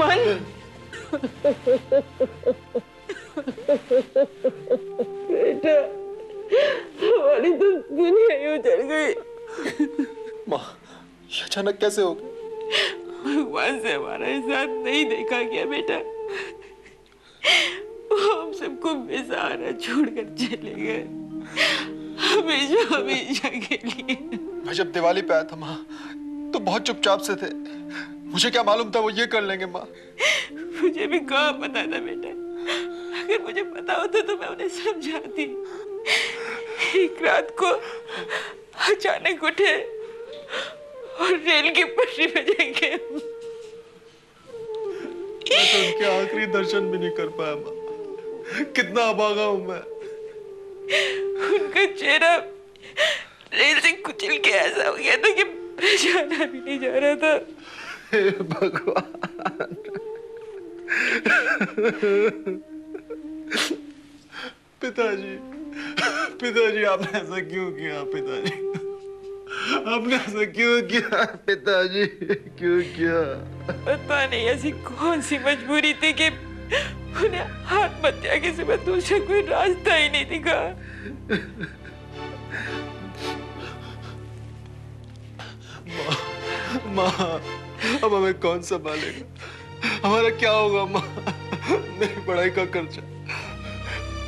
मन बेटा, हमारी तो दुनिया ही उजड़ गई। माँ, ये अचानक कैसे हो गया? भगवान से हमारा साथ नहीं देखा गया बेटा। वो हम सबको बेसहारा छोड़कर चले गए, हमेशा हमेशा के लिए। मैं जब दिवाली पे आया था माँ, तो बहुत चुपचाप से थे। मुझे क्या मालूम था वो ये कर लेंगे माँ। मुझे भी कहाँ पता था बेटा। अगर मुझे पता होता तो मैं उन्हें समझाती। एक रात को अचानक उठे और रेल की पटरी पे जाएंगे। मैं तो उनके आखिरी दर्शन भी नहीं कर पाया माँ। कितना अभागा हूँ मैं। उनका चेहरा रेल से कुचल के ऐसा हो गया था कि पहचाना भी नहीं जा रहा था। हे भगवान। पिताजी, पिताजी आपने ऐसा क्यों किया? पिताजी, आपने ऐसा क्यों किया? पिताजी, क्यों किया? पता नहीं ऐसी कौन सी मजबूरी थी कि उन्हें आत्महत्या के सिवा दूसरा कोई रास्ता ही नहीं दिखा। माँ, अब हमें कौन संभालेगा? हमारा क्या होगा माँ? मेरी पढ़ाई का खर्चा।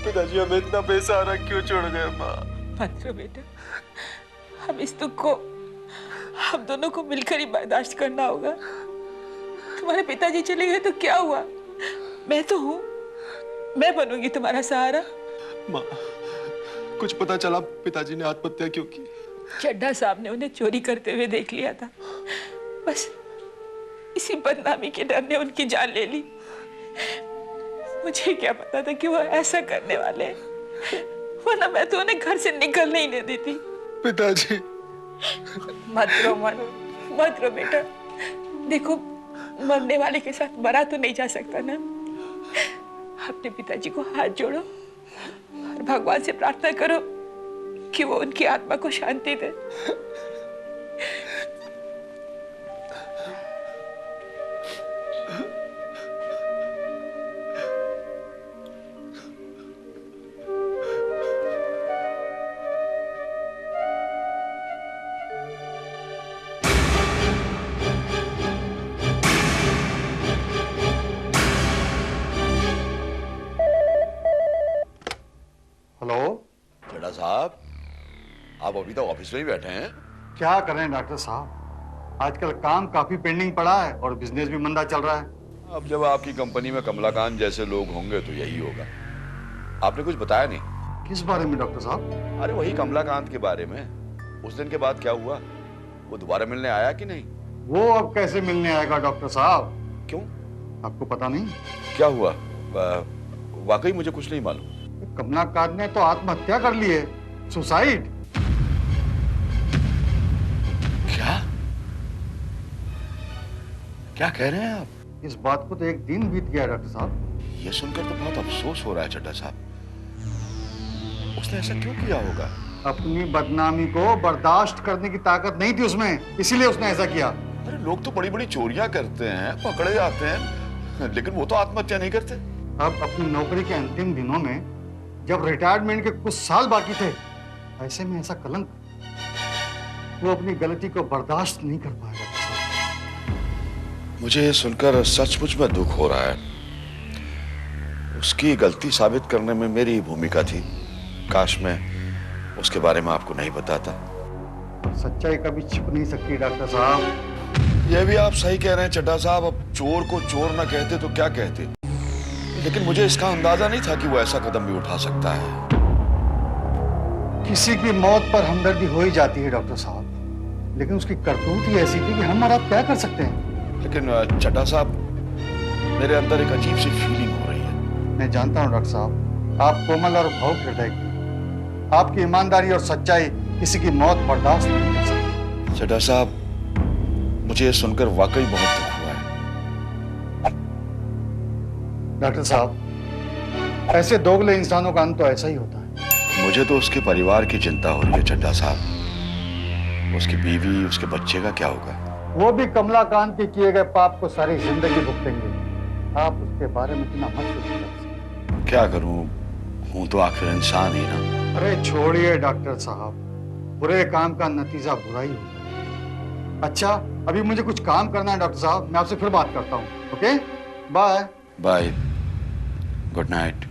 पिताजी हमें इतना बेसहारा क्यों छोड़ गए माँ? मत रो बेटा, हम इस दुख को हम दोनों को मिलकर ही बर्दाश्त करना होगा। तुम्हारे पिताजी चले गए तो क्या हुआ? मैं तो हूँ, मैं बनूंगी तुम्हारा सहारा। माँ, कुछ पता चला पिताजी ने आत्महत्या क्यों की? चड्ढा साहब ने उन्हें चोरी करते हुए देख लिया था। बस इसी बदनामी के डर ने उनकी जान ले ली। मुझे क्या पता था कि वो ऐसा करने वाले हैं, वरना मैं तो उन्हें घर से निकलने ही नहीं देती। पिताजी, मत रो मन, मत रो बेटा। देखो, मरने वाले के साथ मरा तो नहीं जा सकता ना। अपने पिताजी को हाथ जोड़ो और भगवान से प्रार्थना करो कि वो उनकी आत्मा को शांति दे। हेलो चड्ढा साहब, आप अभी तक ऑफिस में ही बैठे हैं? क्या करें डॉक्टर साहब, आजकल काम काफी पेंडिंग पड़ा है और बिजनेस भी मंदा चल रहा है। अब जब आपकी कंपनी में कमलाकांत जैसे लोग होंगे तो यही होगा। आपने कुछ बताया नहीं। किस बारे में डॉक्टर साहब? अरे वही कमलाकांत के बारे में। उस दिन के बाद क्या हुआ? वो दोबारा मिलने आया कि नहीं? वो अब कैसे मिलने आएगा डॉक्टर साहब? क्यों? आपको पता नहीं? क्या हुआ? वाकई मुझे कुछ नहीं मालूम। कमलाकांत ने तो आत्महत्या कर ली है, सुसाइड। क्या क्या कह रहे हैं आप? इस बात को तो एक दिन बीत गया डॉक्टर साहब। ये सुनकर तो बहुत अफसोस हो रहा है चड्ढा साहब। उसने ऐसा क्यों किया होगा? अपनी बदनामी को बर्दाश्त करने की ताकत नहीं थी उसमें, इसीलिए उसने ऐसा किया। अरे लोग तो बड़ी बड़ी चोरियां करते हैं, पकड़े जाते हैं, लेकिन वो तो आत्महत्या नहीं करते। अब अपनी नौकरी के अंतिम दिनों में, जब रिटायरमेंट के कुछ साल बाकी थे, ऐसे में ऐसा कलंक, वो अपनी गलती को बर्दाश्त नहीं कर पाएगा। मुझे ये सुनकर सचमुच में दुख हो रहा है। उसकी गलती साबित करने में मेरी भूमिका थी। काश मैं उसके बारे में आपको नहीं बताता। सच्चाई कभी छिप नहीं सकती डॉक्टर साहब। ये भी आप सही कह रहे हैं चड्ढा साहब। अब चोर को चोर ना कहते तो क्या कहते, लेकिन मुझे इसका अंदाजा नहीं था कि वो ऐसा कदम भी उठा सकता है। किसी की मौत पर हमदर्दी हो ही जाती है डॉक्टर साहब, लेकिन उसकी करतूत ही ऐसी थी कि हम और आप क्या कर सकते हैं। लेकिन चड्ढा साहब, मेरे अंदर एक अजीब सी फीलिंग हो रही है। मैं जानता हूँ डॉक्टर साहब, आप कोमल और भावुक हृदय की, आपकी ईमानदारी और सच्चाई किसी की मौत बर्दाश्त नहीं कर सकती। चड्ढा साहब, मुझे ये सुनकर वाकई बहुत दुख हुआ है। डॉक्टर साहब, ऐसे दोगले इंसानों का अंत तो ऐसा ही होता है। मुझे तो उसके परिवार की चिंता हो रही है चड्ढा साहब। उसकी बीवी, उसके बच्चे का क्या होगा? वो भी कमलाकांत के किए गए पाप को सारी जिंदगी भुगतेंगे। आप उसके बारे में इतना मत सोचिए। क्या करूं, हूं तो आखिर इंसान ही ना। अरे छोड़िए डॉक्टर साहब, बुरे काम का नतीजा बुरा ही होता है। अच्छा, अभी मुझे कुछ काम करना है डॉक्टर साहब, मैं आपसे फिर बात करता हूँ। Okay, bye bye, good night.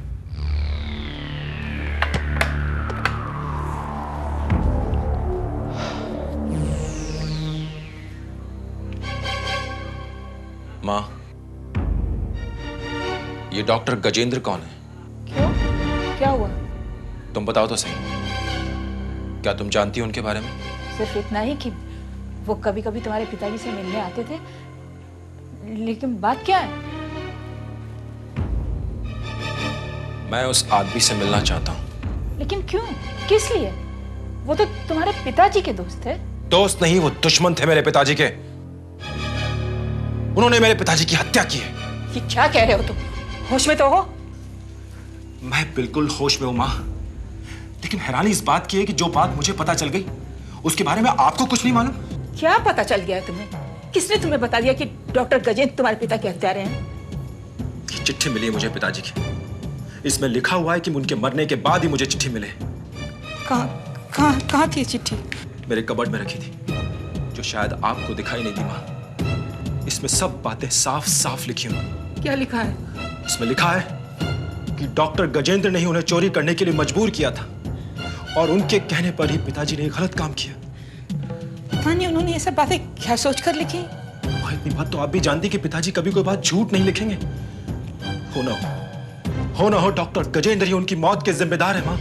माँ, ये डॉक्टर गजेंद्र कौन है? क्यों, क्या हुआ? तुम बताओ तो सही, क्या तुम जानती हो उनके बारे में? सिर्फ इतना ही कि वो कभी कभी तुम्हारे पिताजी से मिलने आते थे, लेकिन बात क्या है? मैं उस आदमी से मिलना चाहता हूँ। लेकिन क्यों, किस लिए? वो तो तुम्हारे पिताजी के दोस्त थे। दोस्त नहीं, वो दुश्मन थे मेरे पिताजी के। उन्होंने मेरे पिताजी की हत्या की है। ये क्या कह रहे हो तुम? होश में तो हो? मैं बिल्कुल होश में हूं मां, लेकिन हैरानी इस बात की है कि जो बात मुझे पता चल गई उसके बारे में आपको कुछ नहीं मालूम। क्या पता चल गया है तुम्हें? किसने तुम्हें बता दिया कि डॉक्टर गजेंद्र तुम्हारे पिता के हत्यारे हैं? ये चिट्ठी मिली है मुझे पिताजी की। इसमें लिखा हुआ है कि उनके मरने के बाद ही मुझे चिट्ठी मिले। कहाँ थी चिट्ठी? मेरे कबर्ड में रखी थी, जो शायद आपको दिखाई नहीं दी मां। इसमें सब बातें साफ साफ लिखी हुई। क्या लिखा है? इसमें लिखा है कि डॉक्टर गजेंद्र ने उन्हें चोरी करने के लिए मजबूर किया था और उनके कहने पर ही पिताजी ने गलत काम किया। पता नहीं उन्होंने ये सब बातें क्या सोचकर लिखी। और इतनी बात तो आप भी जानती कि पिताजी कभी कोई बात झूठ नहीं लिखेंगे। हो ना हो डॉक्टर गजेंद्र ही उनकी मौत के जिम्मेदार है मां।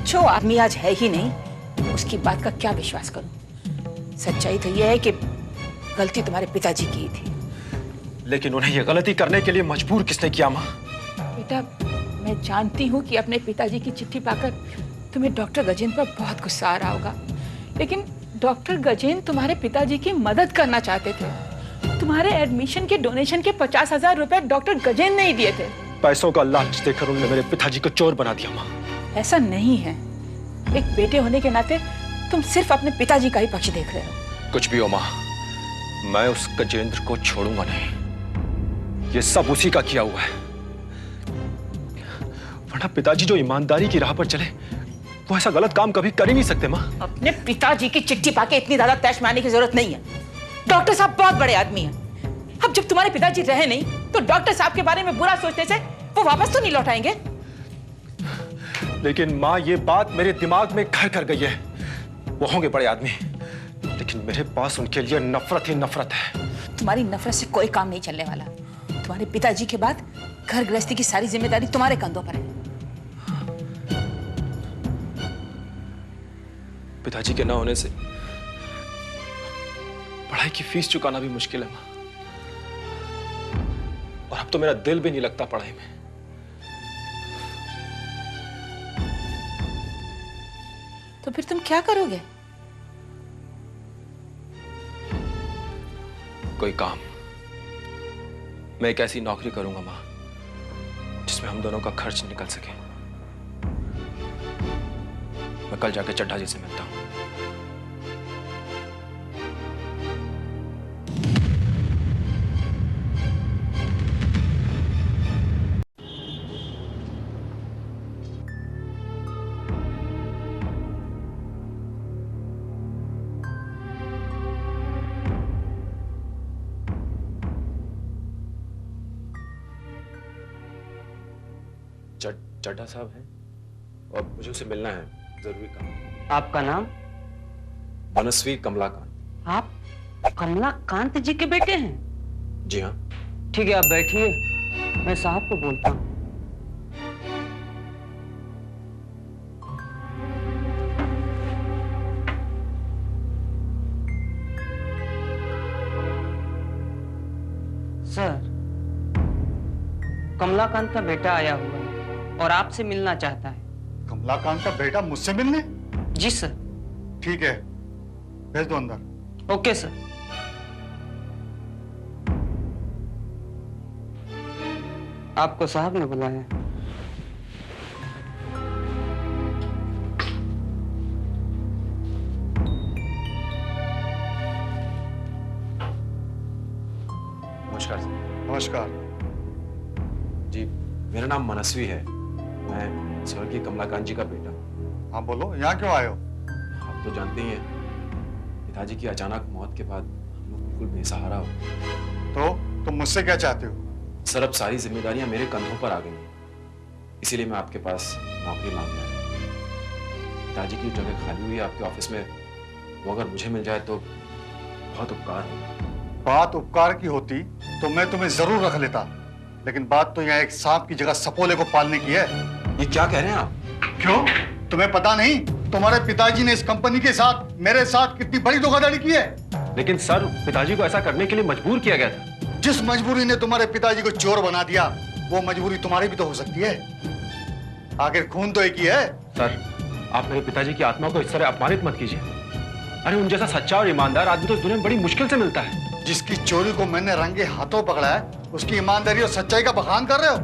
जो आदमी आज है ही नहीं, उसकी बात का क्या विश्वास करूं? सच्चाई तो यह है कि गलती तुम्हारे पिताजी की थी। लेकिन उन्हें यह गलती करने के लिए मजबूर किसने किया मां? बेटा, मैं जानती हूँ कि अपने पिताजी की चिट्ठी पाकर तुम्हें डॉक्टर गजेंद्र पर बहुत गुस्सा आ रहा होगा, लेकिन डॉक्टर गजेंद्र तुम्हारे पिताजी की मदद करना चाहते थे। तुम्हारे एडमिशन के डोनेशन के 50,000 रुपए डॉक्टर गजेंद्र ने ही दिए थे। पैसों का लालच देकर उन्होंने मेरे पिताजी को चोर बना दिया मां। ऐसा नहीं है। एक बेटे होने के नाते तुम सिर्फ अपने पिताजी का ही पक्ष देख रहे हो। कुछ भी हो मां, मैं उस गजेंद्र को छोड़ूंगा नहीं। ये सब उसी का किया हुआ है। वरना पिताजी जो ईमानदारी की राह पर चले, वो ऐसा गलत काम कभी कर ही नहीं सकते मां। अपने पिताजी की चिट्ठी पाके इतनी ज्यादा तैश मारने की जरूरत नहीं है। डॉक्टर साहब बहुत बड़े आदमी हैं। अब जब तुम्हारे पिताजी रहे नहीं, तो डॉक्टर साहब के बारे में बुरा सोचने से वो वापस तो नहीं लौट आएंगे। लेकिन मां, ये बात मेरे दिमाग में घर कर गई है। वो होंगे बड़े आदमी, लेकिन मेरे पास उनके लिए नफरत ही नफरत है। तुम्हारी नफरत से कोई काम नहीं चलने वाला। तुम्हारे पिताजी के बाद घर गृहस्थी की सारी जिम्मेदारी तुम्हारे कंधों पर है। पिताजी के ना होने से पढ़ाई की फीस चुकाना भी मुश्किल है मां। और अब तो मेरा दिल भी नहीं लगता पढ़ाई में। तो फिर तुम क्या करोगे? कोई काम। मैं एक ऐसी नौकरी करूंगा मां, जिसमें हम दोनों का खर्च निकल सके। मैं कल जाके चड्ढा जी से मिलता हूं। चड्ढा साहब हैं और मुझे उसे मिलना है, जरूरी काम। आपका नाम? मनस्वी कमलाकांत। आप कमलाकांत जी के बेटे हैं? जी हाँ। ठीक है, आप बैठिए, मैं साहब को बोलता हूँ। सर, कमलाकांत का बेटा आया हुआ है और आपसे मिलना चाहता है। कमलाकांत का बेटा मुझसे मिलने? जी सर। ठीक है, भेज दो अंदर। Okay sir. आपको साहब ने बुलाया। नमस्कार सर। नमस्कार। मेरा नाम मनस्वी है। मैं स्वर्गीय कमलाकांत जी का बेटा। हाँ बोलो, यहाँ क्यों आए हो? आप तो जानते ही हैं, पिताजी की अचानक मौत के बाद हम लोग बिल्कुल बेसहारा हो गए। तो तुम मुझसे क्या चाहते हो? सर, अब सारी जिम्मेदारियां मेरे कंधों पर आ गई हैं, इसीलिए मैं आपके पास नौकरी मांगने आया हूं। पिताजी की जगह खाली हुई है आपके ऑफिस में, वो अगर मुझे मिल जाए तो बहुत उपकार होगा। बात उपकार की होती तो मैं तुम्हें जरूर रख लेता, लेकिन बात तो यहाँ एक सांप की जगह सपोले को पालने की है। ये क्या कह रहे हैं आप? क्यों, तुम्हें पता नहीं तुम्हारे पिताजी ने इस कंपनी के साथ, मेरे साथ कितनी बड़ी धोखाधड़ी की है? लेकिन सर, पिताजी को ऐसा करने के लिए मजबूर किया गया था। जिस मजबूरी ने तुम्हारे पिताजी को चोर बना दिया, वो मजबूरी तुम्हारी भी तो हो सकती है। आखिर खून तो एक ही है। सर, आप मेरे पिताजी की आत्मा को इस तरह अपमानित मत कीजिए। अरे, उन जैसा सच्चा और ईमानदार आदमी तो इस दुनिया में बड़ी मुश्किल से मिलता है। जिसकी चोरी को मैंने रंगे हाथों पकड़ा है, उसकी ईमानदारी और सच्चाई का बखान कर रहे हो?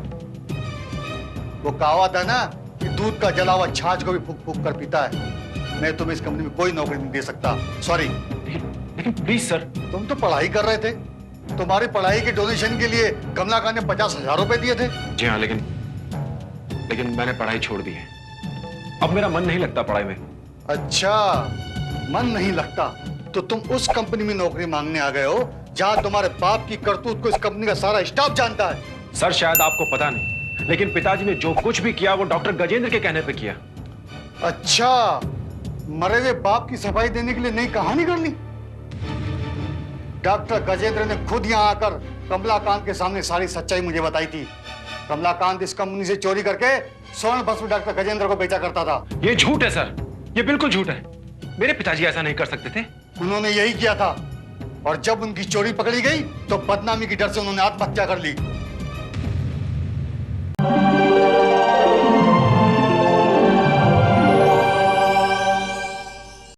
वो कहावत है ना कि दूध का जला हुआ छाछ को भी फूक फूक कर पीता है। मैं तुम्हें इस कंपनी में कोई नौकरी नहीं दे सकता, सॉरी। लेकिन प्लीज सर। तुम तो पढ़ाई कर रहे थे, तुम्हारी पढ़ाई के डोनेशन के लिए कमलाकांत ने 50,000 रुपए दिए थे। जी हाँ, लेकिन मैंने पढ़ाई छोड़ दी है। अब मेरा मन नहीं लगता पढ़ाई में। अच्छा, मन नहीं लगता तो तुम उस कंपनी में नौकरी मांगने आ गए हो जहां तुम्हारे बाप की करतूत को इस कंपनी का सारा स्टाफ जानता है। सर, शायद आपको पता नहीं, लेकिन पिताजी ने जो कुछ भी किया वो डॉक्टर गजेंद्र के कहने पे किया। अच्छा, मरे हुए बाप की सफाई देने के लिए नई कहानी कर ली? डॉक्टर गजेंद्र ने खुद यहाँ आकर कमलाकांत के सामने सारी सच्चाई मुझे बताई थी। कमलाकांत इस कंपनी से चोरी करके स्वर्ण भस्म डॉक्टर गजेंद्र को बेचा करता था। ये झूठ है सर, ये बिल्कुल झूठ है। मेरे पिताजी ऐसा नहीं कर सकते थे। उन्होंने यही किया था, और जब उनकी चोरी पकड़ी गई तो बदनामी की डर से उन्होंने आत्महत्या कर ली।